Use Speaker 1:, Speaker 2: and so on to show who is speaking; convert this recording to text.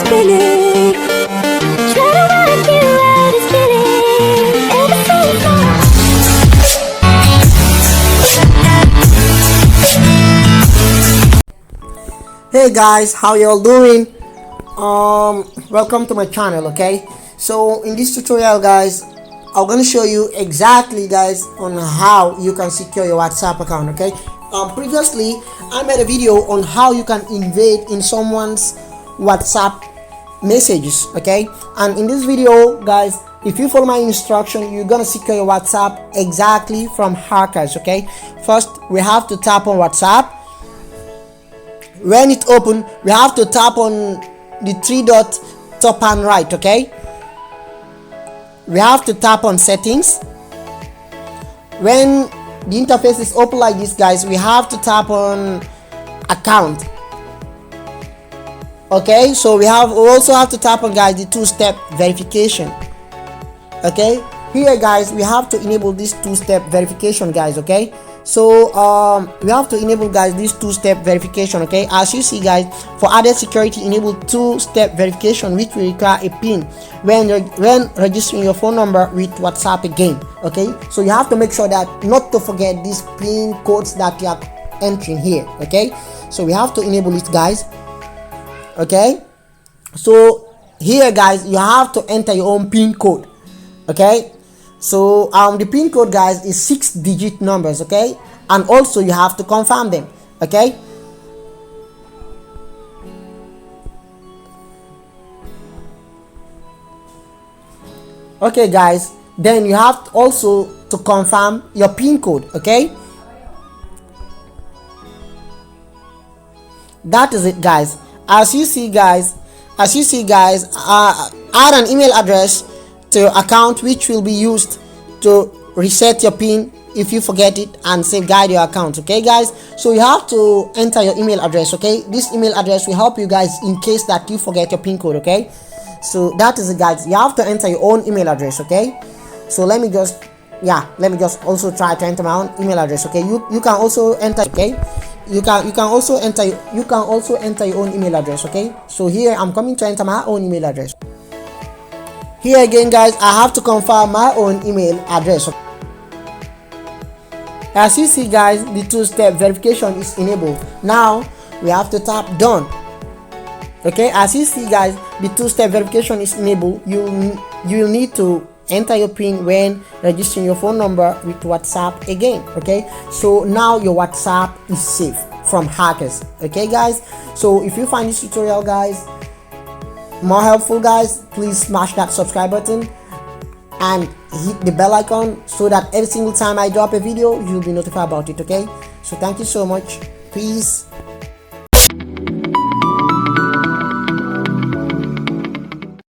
Speaker 1: spinning. Try to work you out, it's spinning. Ever since
Speaker 2: Hey guys, how y'all doing? Welcome to my channel. Okay, so in this tutorial guys, I'm gonna show you exactly guys on how you can secure your WhatsApp account. Okay, previously I made a video on how you can invade in someone's WhatsApp messages. Okay, and in this video guys, if you follow my instruction, you're gonna secure your WhatsApp exactly from hackers. Okay, first we have to tap on WhatsApp. When it open, we have to tap on the three dot top and right. Okay, we have to tap on settings. When the interface is open like this guys, we have to tap on account. Okay, so we also have to tap on guys the two-step verification. Okay, here guys we have to enable this two-step verification guys. Okay, so we have to enable guys this two-step verification. Okay, as you see guys, for added security, enable two-step verification which will require a pin when registering your phone number with WhatsApp again. Okay, so you have to make sure that not to forget these pin codes that you are entering here. Okay, so we have to enable it guys. Okay, so here guys you have to enter your own pin code. Okay, so the pin code guys is 6-digit numbers. Okay, and also you have to confirm them. Okay, okay guys, then you have also to confirm your pin code. Okay, that is it guys. As you see guys, add an email address to your account which will be used to reset your pin if you forget it and safeguard your account. Okay guys, so you have to enter your email address. Okay, this email address will help you guys in case that you forget your pin code. Okay, so that is it guys, you have to enter your own email address. Okay, so let me just also try to enter my own email address. Okay, you can also enter. Okay, you can also enter your own email address. Okay, so here I'm coming to enter my own email address. Here again guys, I have to confirm my own email address. As you see guys, the two-step verification is enabled. Now we have to tap done. Okay, as you see guys, the two-step verification is enabled. You will need to enter your pin when registering your phone number with WhatsApp again. Okay, so now your WhatsApp is safe from hackers. Okay guys, so if you find this tutorial guys more helpful guys, please smash that subscribe button and hit the bell icon so that every single time I drop a video you'll be notified about it. Okay, so thank you so much. Peace.